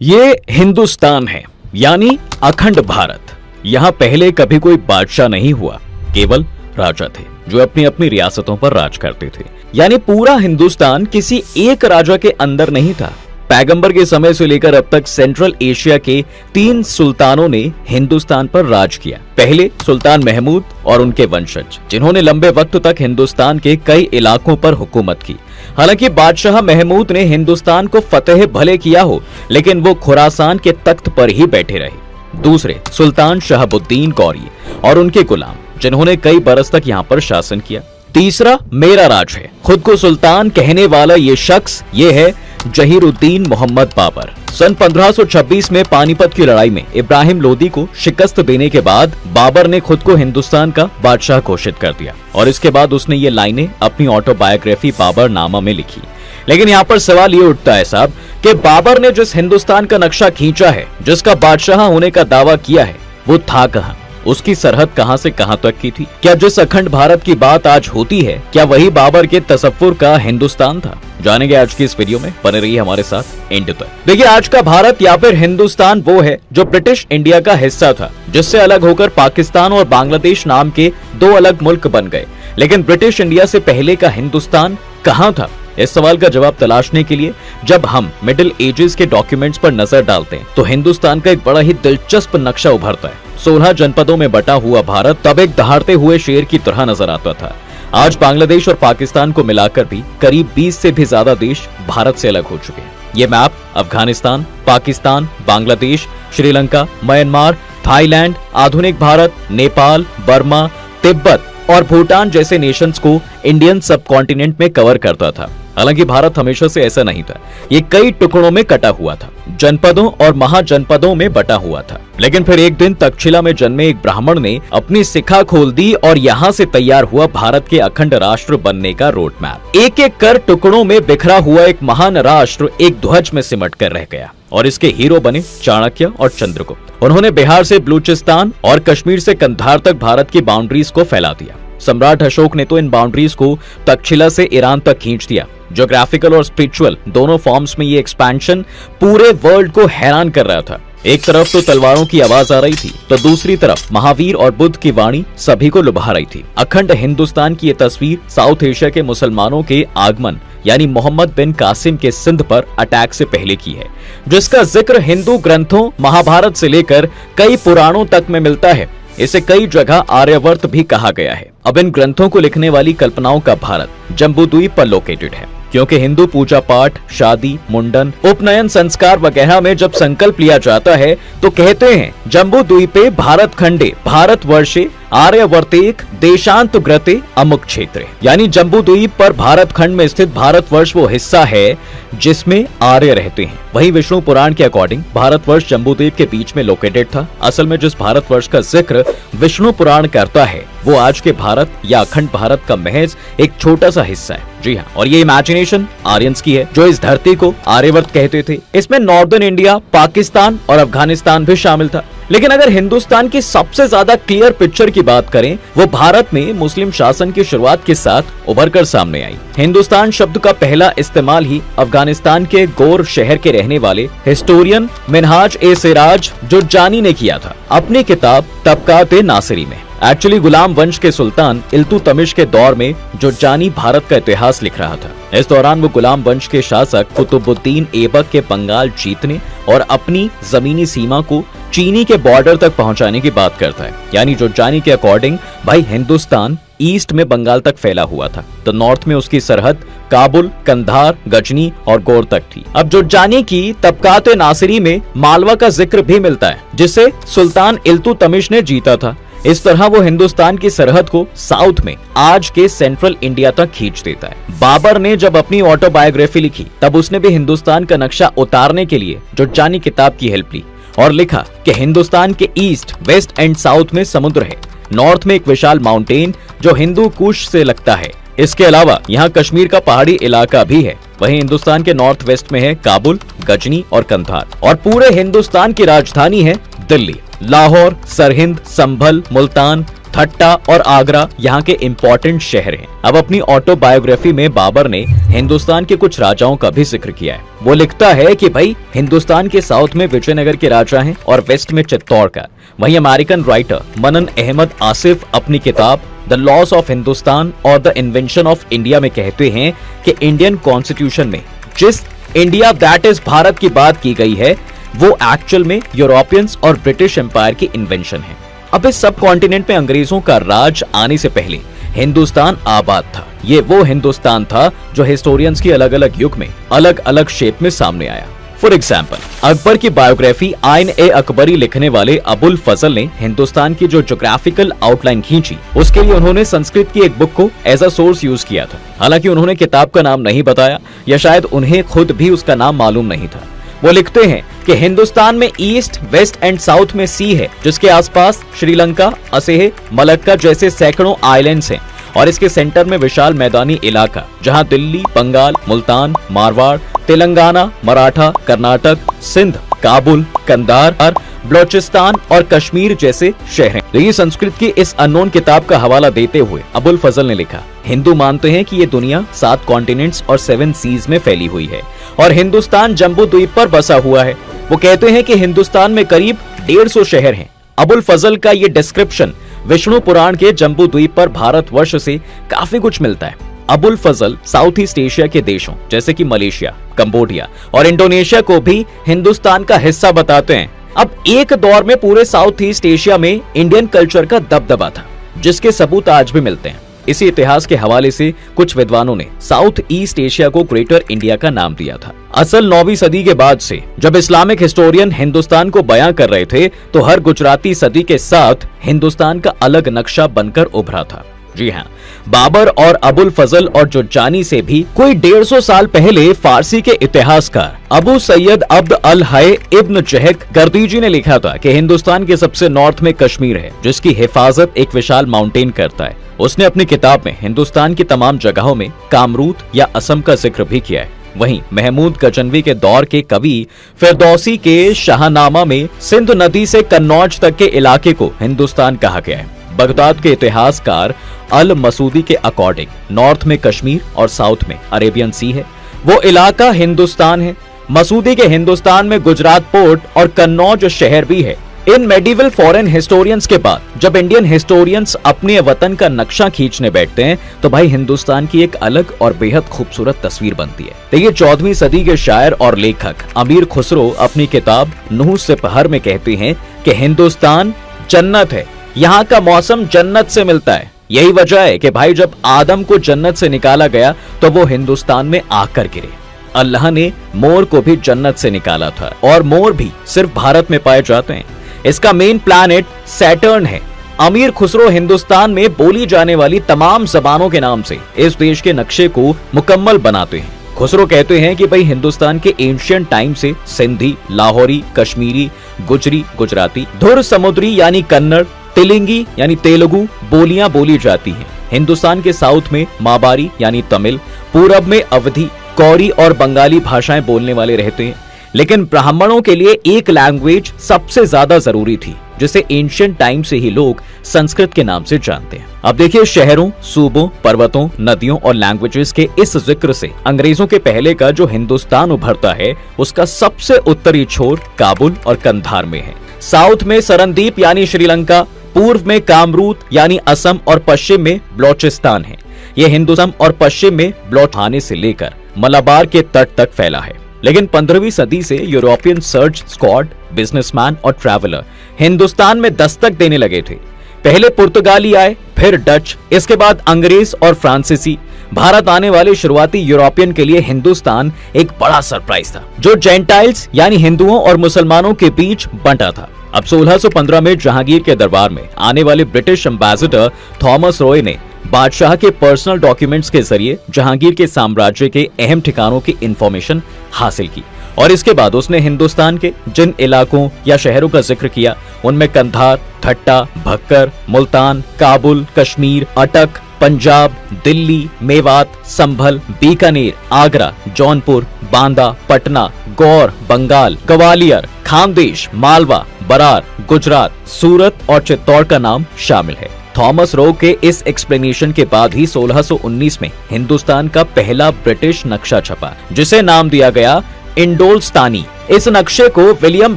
ये हिंदुस्तान है, यानी अखंड भारत। यहाँ पहले कभी कोई बादशाह नहीं हुआ, केवल राजा थे जो अपनी अपनी रियासतों पर राज करते थे। यानी पूरा हिंदुस्तान किसी एक राजा के अंदर नहीं था। पैगंबर के समय से लेकर अब तक सेंट्रल एशिया के 3 सुल्तानों ने हिंदुस्तान पर राज किया। पहले सुल्तान महमूद और उनके वंशज, जिन्होंने लंबे वक्त तक हिंदुस्तान के कई इलाकों पर हुकूमत की। हालांकि बादशाह महमूद ने हिंदुस्तान को फतेह भले किया हो, लेकिन वो खुरासान के तख्त पर ही बैठे रहे। दूसरे सुल्तान शहाबुद्दीन गौरी और उनके गुलाम, जिन्होंने कई बरस तक यहाँ पर शासन किया। तीसरा मेरा राज है। खुद को सुल्तान कहने वाला ये शख्स ये है जहीरुद्दीन मोहम्मद बाबर। सन 1526 में पानीपत की लड़ाई में इब्राहिम लोदी को शिकस्त देने के बाद बाबर ने खुद को हिंदुस्तान का बादशाह घोषित कर दिया और इसके बाद उसने ये लाइनें अपनी ऑटोबायोग्राफी बाबर नामा में लिखी। लेकिन यहाँ पर सवाल ये उठता है साहब कि बाबर ने जिस हिंदुस्तान का नक्शा खींचा है, जिसका बादशाह होने का दावा किया है, वो था कहाँ? उसकी सरहद कहां से कहां तक की थी? क्या जिस अखंड भारत की बात आज होती है, क्या वही बाबर के तसव्वुर का हिंदुस्तान था? जानेंगे आज की इस वीडियो में, बने रहिए हमारे साथ एंड तक। देखिए, आज का भारत या फिर हिंदुस्तान वो है जो ब्रिटिश इंडिया का हिस्सा था, जिससे अलग होकर पाकिस्तान और बांग्लादेश नाम के 2 अलग मुल्क बन गए। लेकिन ब्रिटिश इंडिया से पहले का हिंदुस्तान कहां था? इस सवाल का जवाब तलाशने के लिए जब हम मिडिल एजेस के डॉक्यूमेंट्स पर नजर डालते हैं तो हिंदुस्तान का एक बड़ा ही दिलचस्प नक्शा उभरता है। 16 जनपदों में बटा हुआ भारत तब एक दहाड़ते हुए शेर की तरह नजर आता था। आज बांग्लादेश और पाकिस्तान को मिलाकर भी करीब 20 से भी ज्यादा देश भारत से अलग हो चुके हैं। ये map Afghanistan, Pakistan, Bangladesh, Sri Lanka, Myanmar, Thailand, आधुनिक भारत, नेपाल, बर्मा, तिब्बत और भूटान जैसे नेशंस को इंडियन सब कॉन्टिनेंट में कवर करता था। हालांकि भारत हमेशा से ऐसा नहीं था। ये कई टुकड़ों में कटा हुआ था, जनपदों और महाजनपदों में बटा हुआ था। लेकिन फिर एक दिन तक्षशिला में जन्मे एक ब्राह्मण ने अपनी शिखा खोल दी और यहाँ से तैयार हुआ भारत के अखंड राष्ट्र बनने का रोड मैप। एक एक कर टुकड़ों में बिखरा हुआ एक महान राष्ट्र एक ध्वज में सिमट कर रह गया और इसके हीरो बने चाणक्य और चंद्रगुप्त। उन्होंने बिहार से बलूचिस्तान और कश्मीर से कंधार तक भारत की बाउंड्रीज को फैला दिया। सम्राट अशोक ने तो इन बाउंड्रीज को तक्षशिला से ईरान तक खींच दिया। ज्योग्राफिकल और स्पिरिचुअल दोनों फॉर्म्स में ये एक्सपेंशन पूरे वर्ल्ड को हैरान कर रहा था। एक तरफ तो तलवारों की आवाज आ रही थी, तो दूसरी तरफ महावीर और बुद्ध की वाणी सभी को लुभा रही थी। अखंड हिंदुस्तान की ये तस्वीर साउथ एशिया के मुसलमानों के आगमन यानी मोहम्मद बिन कासिम के सिंध पर अटैक से पहले की है, जिसका जिक्र हिंदू ग्रंथों महाभारत से लेकर कई पुराणों तक में मिलता है। इसे कई जगह आर्यवर्त भी कहा गया है। अब इन ग्रंथों को लिखने वाली कल्पनाओं का भारत जम्बूद्वीप पर लोकेटेड है, क्योंकि हिंदू पूजा पाठ, शादी, मुंडन, उपनयन संस्कार वगैरह में जब संकल्प लिया जाता है तो कहते हैं जम्बूद्वीपे भारत खंडे भारत वर्षे आर्यवर्तेक देशांत ग्रते अमुक क्षेत्र। यानी जम्बूद्वीप पर भारत खंड में स्थित भारतवर्ष वो हिस्सा है जिसमें आर्य रहते हैं। वहीं विष्णु पुराण के अकॉर्डिंग भारतवर्ष जम्बूद्वीप के बीच में लोकेटेड था। असल में जिस भारतवर्ष का जिक्र विष्णु पुराण करता है वो आज के भारत या अखंड भारत का महज एक छोटा सा हिस्सा है। जी हाँ, और ये इमेजिनेशन आर्यंस की है जो इस धरती को आर्यवर्त कहते थे। इसमें नॉर्दर्न इंडिया, पाकिस्तान और अफगानिस्तान भी शामिल था। लेकिन अगर हिंदुस्तान की सबसे ज्यादा क्लियर पिक्चर की बात करें, वो भारत में मुस्लिम शासन की शुरुआत के साथ उभर कर सामने आई। हिंदुस्तान शब्द का पहला इस्तेमाल ही अफगानिस्तान के गोर शहर के रहने वाले हिस्टोरियन मिनहाज ए सिराज जुर्जानी ने किया था अपनी किताब तबकात-ए-नासिरी में। एक्चुअली गुलाम वंश के सुल्तान इल्तुतमिश के दौर में जुर्जानी भारत का इतिहास लिख रहा था। इस दौरान वो गुलाम वंश के शासक कुतुबुद्दीन ऐबक के बंगाल जीतने और अपनी जमीनी सीमा को चीनी के बॉर्डर तक पहुंचाने की बात करता है। यानी जुर्जानी के अकॉर्डिंग भाई हिंदुस्तान ईस्ट में बंगाल तक फैला हुआ था, तो नॉर्थ में उसकी सरहद काबुल, कंधार, गजनी और गौर तक थी। अब जुर्जानी की तबकात-ए-नासिरी में मालवा का जिक्र भी मिलता है, जिसे सुल्तान इल्तुतमिश ने जीता था। इस तरह वो हिंदुस्तान की सरहद को साउथ में आज के सेंट्रल इंडिया तक खींच देता है। बाबर ने जब अपनी ऑटोबायोग्राफी लिखी तब उसने भी हिंदुस्तान का नक्शा उतारने के लिए जुर्जानी किताब की हेल्प ली और लिखा कि हिंदुस्तान के ईस्ट, वेस्ट एंड साउथ में समुद्र है। नॉर्थ में एक विशाल माउंटेन जो हिंदू कुश से लगता है। इसके अलावा यहाँ कश्मीर का पहाड़ी इलाका भी है। वहीं हिंदुस्तान के नॉर्थ वेस्ट में है काबुल, गजनी और कंधार। और पूरे हिंदुस्तान की राजधानी है दिल्ली। लाहौर, सरहिंद, संभल, मुल्तान, ठट्टा और आगरा यहाँ के इम्पोर्टेंट शहर हैं। अब अपनी ऑटोबायोग्राफी में बाबर ने हिंदुस्तान के कुछ राजाओं का भी जिक्र किया है। वो लिखता है कि भाई हिंदुस्तान के साउथ में विजयनगर के राजा हैं और वेस्ट में चित्तौड़ का। वहीं अमेरिकन राइटर मनन अहमद आसिफ अपनी किताब द लॉस ऑफ हिंदुस्तान और द इन्वेंशन ऑफ इंडिया में कहते हैं कि इंडियन कॉन्स्टिट्यूशन में जिस इंडिया दैट इज भारत की बात की गई है वो एक्चुअल में यूरोपियंस और ब्रिटिश एम्पायर की इन्वेंशन है। अब इस सब कॉन्टिनेंट में अंग्रेजों का राज आने से पहले हिंदुस्तान आबाद था। ये वो हिंदुस्तान था जो हिस्टोरियंस की अलग अलग युग में अलग अलग शेप में सामने आया। फॉर एग्जाम्पल, अकबर की बायोग्राफी आइन ए अकबरी लिखने वाले अबुल फजल ने हिंदुस्तान की जो ज्योग्राफिकल आउटलाइन खींची उसके लिए उन्होंने संस्कृत की एक बुक को एज अ सोर्स यूज किया था। हालांकि उन्होंने किताब का नाम नहीं बताया या शायद उन्हें खुद भी उसका नाम मालूम नहीं था। वो लिखते हैं कि हिंदुस्तान में ईस्ट, वेस्ट एंड साउथ में सी है जिसके आसपास श्रीलंका, असेह, मलक्का जैसे सैकड़ों आइलैंड्स हैं और इसके सेंटर में विशाल मैदानी इलाका जहां दिल्ली, बंगाल, मुल्तान, मारवाड़, तेलंगाना, मराठा, कर्नाटक, सिंध, काबुल, कंधार, बलोचिस्तान और कश्मीर जैसे शहर हैं। तो ये संस्कृत की इस अननोन किताब का हवाला देते हुए अबुल फजल ने लिखा, हिंदू मानते हैं कि ये दुनिया 7 कॉन्टिनेंट्स और 7 सीज में फैली हुई है और हिंदुस्तान जम्बू द्वीप पर बसा हुआ है। वो कहते हैं कि हिंदुस्तान में करीब 150 शहर हैं। अबुल फजल का ये डिस्क्रिप्शन विष्णु पुराण के जम्बू द्वीप पर भारतवर्ष से काफी कुछ मिलता है। अबुल फजल साउथ ईस्ट एशिया के देशों जैसे कि मलेशिया, कंबोडिया और इंडोनेशिया को भी हिंदुस्तान का हिस्सा बताते हैं। अब एक दौर में पूरे साउथ ईस्ट एशिया में इंडियन कल्चर का दबदबा था जिसके सबूत आज भी मिलते हैं। इसी इतिहास के हवाले से कुछ विद्वानों ने साउथ ईस्ट एशिया को ग्रेटर इंडिया का नाम दिया था। असल 9वीं सदी के बाद से जब इस्लामिक हिस्टोरियन हिंदुस्तान को बयां कर रहे थे तो हर गुजराती सदी के साथ हिंदुस्तान का अलग नक्शा बनकर उभरा था। जी हाँ, बाबर और अबुल फजल और जुर्जानी से भी कोई 150 साल पहले फारसी के इतिहासकार अबू सैयद अब्द अल हय इब्न जहक गर्दीजी ने लिखा था कि हिंदुस्तान के सबसे नॉर्थ में कश्मीर है जिसकी हिफाजत एक विशाल माउंटेन करता है। उसने अपनी किताब में हिंदुस्तान की तमाम जगहों में कामरूत या असम का जिक्र भी किया है। वहीं महमूद गजनवी के दौर के कवि फिरदौसी के शाहनामा में सिंध नदी से कन्नौज तक के इलाके को हिंदुस्तान कहा गया है। बगदाद के इतिहासकार अल मसूदी के अकॉर्डिंग नॉर्थ में कश्मीर और साउथ में अरेबियन सी है, वो इलाका हिंदुस्तान है। मसूदी के हिंदुस्तान में गुजरात पोर्ट और कन्नौज शहर भी है। इन मेडिवल फॉरेन हिस्टोरियंस के बाद जब इंडियन हिस्टोरियंस अपने वतन का नक्शा खींचने बैठते हैं तो भाई हिंदुस्तान की एक अलग और बेहद खूबसूरत तस्वीर बनती है। तो ये 14वीं सदी के शायर और लेखक अमीर खुसरो अपनी किताब नूह सिपहर में कहते हैं कि हिंदुस्तान जन्नत है, यहाँ का मौसम जन्नत से मिलता है। यही वजह है कि भाई जब आदम को जन्नत से निकाला गया तो वो हिंदुस्तान में आकर गिरे। अल्लाह ने मोर को भी जन्नत से निकाला था और मोर भी सिर्फ भारत में पाए जाते हैं। इसका मेन प्लैनेट सैटर्न है। अमीर खुसरो हिंदुस्तान में बोली जाने वाली तमाम जबानों के नाम से इस देश के नक्शे को मुकम्मल बनाते हैं। खुसरो कहते हैं कि भाई हिंदुस्तान के एंशिएंट टाइम से सिंधी, लाहौरी, कश्मीरी, गुजरी, गुजराती, धुर समुद्री यानी कन्नड़, तेलंगी यानी तेलुगु बोलियां बोली जाती हैं। हिंदुस्तान के साउथ में माबारी यानी तमिल, पूरब में अवधी, कौरी और बंगाली भाषाएं बोलने वाले रहते हैं। लेकिन ब्राह्मणों के लिए एक लैंग्वेज सबसे ज्यादा जरूरी थी जिसे एंशिएंट टाइम से ही लोग संस्कृत के नाम से जानते हैं। अब देखिए, शहरों, सूबों, पर्वतों, नदियों और लैंग्वेजेस के इस जिक्र से अंग्रेजों के पहले का जो हिंदुस्तान उभरता है उसका सबसे उत्तरी छोर काबुल और कंधार में है। साउथ में सरनदीप यानी श्रीलंका, पूर्व में कामरूत यानी असम और पश्चिम में बलोचिस्तान है। यह हिंदुस्तान और पश्चिम में बलोठाने से लेकर मलाबार के तट तक फैला है। लेकिन 15वीं सदी से यूरोपियन सर्च स्क्वाड, बिजनेसमैन और ट्रैवलर हिंदुस्तान में दस्तक देने लगे थे। पहले पुर्तगाली आए, फिर डच, इसके बाद अंग्रेज और फ्रांसीसी। भारत आने वाले शुरुआती यूरोपियन के लिए हिंदुस्तान एक बड़ा सरप्राइज था जो जेंटाइल्स यानी हिंदुओं और मुसलमानों के बीच बंटा था। अब 1615 में जहांगीर के दरबार में आने वाले ब्रिटिश एम्बेसडर थॉमस रॉय ने बादशाह के पर्सनल डॉक्यूमेंट्स के जरिए जहांगीर के साम्राज्य के अहम ठिकानों की इंफॉर्मेशन हासिल की और इसके बाद उसने हिंदुस्तान के जिन इलाकों या शहरों का जिक्र किया उनमें कंधार, ठट्टा, भक्कर, मुल्तान, काबुल, कश्मीर, अटक, पंजाब, दिल्ली, मेवात, संभल, बीकानेर, आगरा, जौनपुर, बांदा, पटना, गौर, बंगाल, ग्वालियर, खानदेश, मालवा, बरार, गुजरात, सूरत और चित्तौड़ का नाम शामिल है। थॉमस रो के इस एक्सप्लेनेशन के बाद ही 1619 में हिंदुस्तान का पहला ब्रिटिश नक्शा छपा, जिसे नाम दिया गया इंडोस्तानी। इस नक्शे को विलियम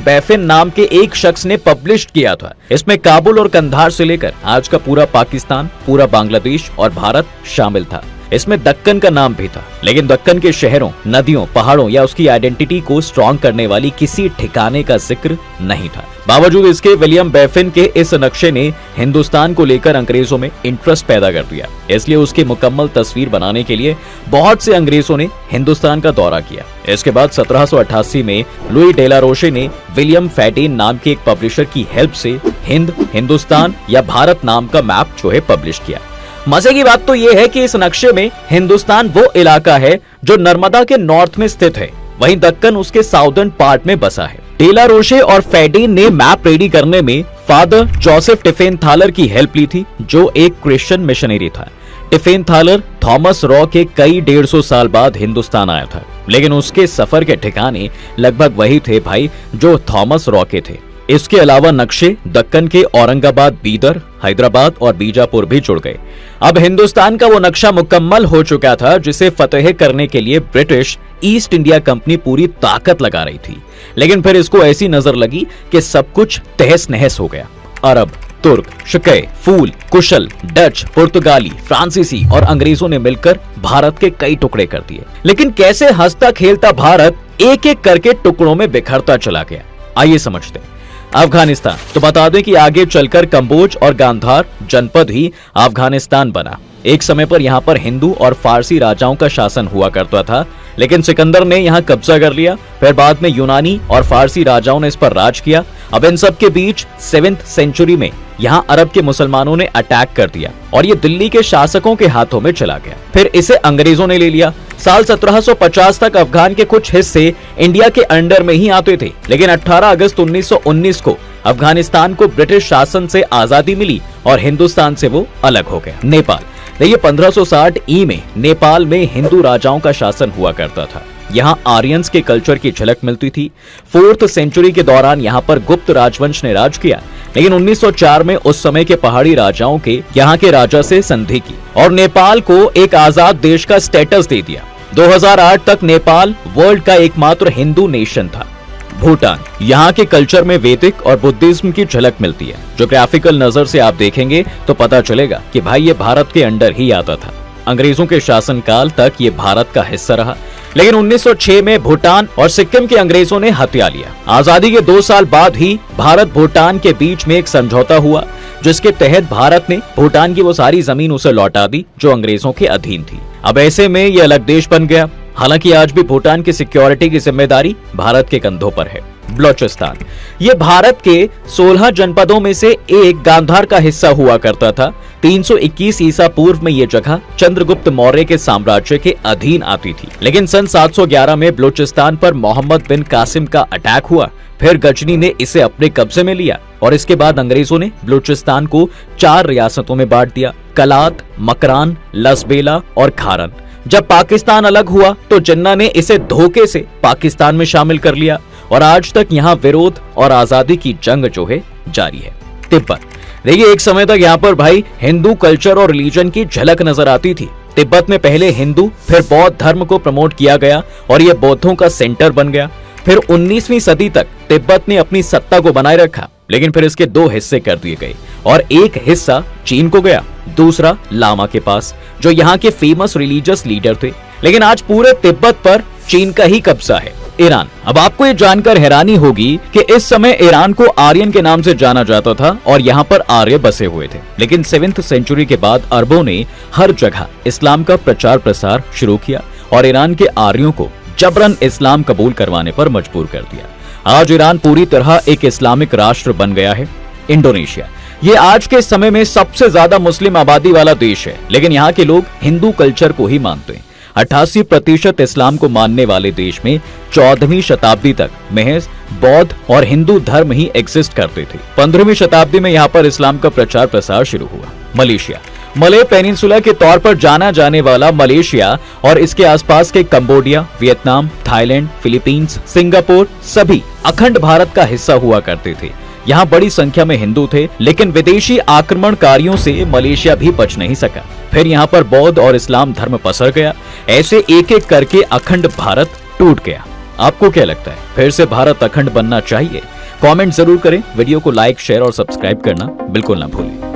बैफिन नाम के एक शख्स ने पब्लिश किया था। इसमें काबुल और कंधार से लेकर आज का पूरा पाकिस्तान, पूरा बांग्लादेश और भारत शामिल था। इसमें दक्कन का नाम भी था, लेकिन दक्कन के शहरों, नदियों, पहाड़ों या उसकी आइडेंटिटी को स्ट्रॉन्ग करने वाली किसी ठिकाने का जिक्र नहीं था। बावजूद इसके विलियम बैफिन के इस नक्शे ने हिंदुस्तान को लेकर अंग्रेजों में इंटरेस्ट पैदा कर दिया, इसलिए उसकी मुकम्मल तस्वीर बनाने के लिए बहुत से अंग्रेजों ने हिंदुस्तान का दौरा किया। इसके बाद 1788 में लुई डेलारोशे ने विलियम फैडेन नाम के एक पब्लिशर की हेल्प से हिंद, हिंदुस्तान या भारत नाम का मैप जो है पब्लिश किया। मजे की बात तो यह है कि इस नक्शे में हिंदुस्तान वो इलाका है जो नर्मदा के नॉर्थ में स्थित है, वहीं दक्कन उसके साउदर्न पार्ट में बसा है। डेलारोशे और फैडेन ने मैप रेडी करने में फादर जोसेफ टिफेनथालर की हेल्प ली थी, जो एक क्रिश्चियन मिशनरी था। टिफेनथालर थॉमस रॉ के कई 150 साल बाद हिंदुस्तान आया था, लेकिन उसके सफर के ठिकाने लगभग वही थे भाई जो थॉमस रॉ के थे। इसके अलावा नक्शे दक्कन के औरंगाबाद, बीदर, हैदराबाद और बीजापुर भी जुड़ गए। अब हिंदुस्तान का वो नक्शा मुकम्मल हो चुका था जिसे फतेह करने के लिए ब्रिटिश ईस्ट इंडिया कंपनी पूरी ताकत लगा रही थी, लेकिन फिर इसको ऐसी नजर लगी कि सब कुछ तहस नहस हो गया। अरब, तुर्क, शकै, फूल, कुशल, डच, पुर्तगाली, फ्रांसीसी और अंग्रेजों ने मिलकर भारत के कई टुकड़े कर दिए। लेकिन कैसे हंसता खेलता भारत एक एक करके टुकड़ों में बिखरता चला गया, आइए समझते हैं। अफगानिस्तान, तो बता दें कि आगे चलकर कंबोज और गांधार जनपद ही अफगानिस्तान बना। एक समय पर यहाँ पर हिंदू और फारसी राजाओं का शासन हुआ करता था, लेकिन सिकंदर ने यहाँ कब्जा कर लिया। फिर बाद में यूनानी और फारसी राजाओं ने इस पर राज किया। अब इन सब के बीच 7वीं सेंचुरी में यहाँ अरब के मुसलमानों ने अटैक कर दिया और ये दिल्ली के शासकों के हाथों में चला गया। फिर इसे अंग्रेजों ने ले लिया। साल 1750 तक अफगान के कुछ हिस्से इंडिया के अंडर में ही आते थे, लेकिन 18 अगस्त 1919 को अफगानिस्तान को ब्रिटिश शासन से आजादी मिली और हिंदुस्तान से वो अलग हो गया। नेपाल, देखिए 1560 ई में नेपाल में हिंदू राजाओं का शासन हुआ करता था। यहाँ आर्यंस के कल्चर की झलक मिलती थी। 4th सेंचुरी के दौरान यहाँ पर गुप्त राजवंश ने राज किया, लेकिन 1904 में उस समय के पहाड़ी राजाओं के यहाँ के राजा से संधि की और नेपाल को एक आजाद देश का स्टेटस दे दिया। 2008 तक नेपाल वर्ल्ड का एकमात्र हिंदू नेशन था। भूटान, यहाँ के कल्चर में वैदिक और बुद्धिज्म की झलक मिलती है। ज्योग्राफिकल नजर से आप देखेंगे तो पता चलेगा कि भाई ये भारत के अंडर ही आता था। अंग्रेजों के शासनकाल तक ये भारत का हिस्सा रहा, लेकिन 1906 में भूटान और सिक्किम के अंग्रेजों ने हथिया लिया। आजादी के 2 साल बाद ही भारत भूटान के बीच में एक समझौता हुआ, जिसके तहत भारत ने भूटान की वो सारी जमीन उसे लौटा दी जो अंग्रेजों के अधीन थी। अब ऐसे में ये अलग देश बन गया। हालांकि आज भी भूटान की सिक्योरिटी की जिम्मेदारी भारत के कंधों पर है। बलोचिस्तान, ये भारत के 16 जनपदों में से एक गांधार का हिस्सा हुआ करता था। 321 ईसा पूर्व में ये जगह चंद्रगुप्त मौर्य के साम्राज्य के अधीन आती थी, लेकिन सन 711 में बलोचिस्तान पर मोहम्मद बिन कासिम का अटैक हुआ। फिर गजनी ने इसे अपने कब्जे में लिया और इसके बाद अंग्रेजों ने बलूचिस्तान को 4 रियासतों में बांट दिया, कलात, मकरान, लसबेला और खारन। जब पाकिस्तान अलग हुआ तो जिन्ना ने इसे धोखे से पाकिस्तान में शामिल कर लिया और आज तक यहाँ विरोध और आजादी की जंग जो है जारी है। तिब्बत, देखिए एक समय तक यहाँ पर भाई हिंदू कल्चर और रिलीजन की झलक नजर आती थी। तिब्बत में पहले हिंदू फिर बौद्ध धर्म को प्रमोट किया गया और ये बौद्धों का सेंटर बन गया। फिर 19वीं सदी तक तिब्बत ने अपनी सत्ता को बनाए रखा, लेकिन फिर इसके 2 हिस्से कर दिए गए और एक हिस्सा चीन को गया, दूसरा लामा के पास, जो यहाँ के फेमस रिलीजियस लीडर थे। लेकिन आज पूरे तिब्बत पर चीन का ही कब्जा है। ईरान, अब आपको ये जानकर हैरानी होगी कि इस समय ईरान को आर्यन के नाम से जाना जाता था और यहाँ पर आर्य बसे हुए थे, लेकिन 7th सेंचुरी के बाद अरबों ने हर जगह इस्लाम का प्रचार प्रसार शुरू किया और ईरान के आर्यों को जबरन इस्लाम कबूल करवाने पर मजबूर कर दिया। आज ईरान पूरी तरह एक इस्लामिक राष्ट्र बन गया है। इंडोनेशिया, ये आज के समय में सबसे ज्यादा मुस्लिम आबादी वाला देश है, लेकिन यहाँ के लोग हिंदू कल्चर को ही मानते हैं। 88% इस्लाम को मानने वाले देश में 14वीं शताब्दी तक महज बौद्ध और हिंदू धर्म ही एग्जिस्ट करते थे। 15वीं शताब्दी में यहाँ पर इस्लाम का प्रचार प्रसार शुरू हुआ। मलेशिया, मलय पेनिनसुला के तौर पर जाना जाने वाला मलेशिया और इसके आसपास के Cambodia, Vietnam, Thailand, Philippines, Singapore सभी अखंड भारत का हिस्सा हुआ करते थे। यहाँ बड़ी संख्या में हिंदू थे, लेकिन विदेशी आक्रमणकारियों से मलेशिया भी बच नहीं सका। फिर यहाँ पर बौद्ध और इस्लाम धर्म पसर गया। ऐसे एक एक करके अखंड भारत टूट गया। आपको क्या लगता है, फिर से भारत अखंड बनना चाहिए? कमेंट जरूर करें। वीडियो को लाइक, शेयर और सब्सक्राइब करना बिल्कुल ना भूलें।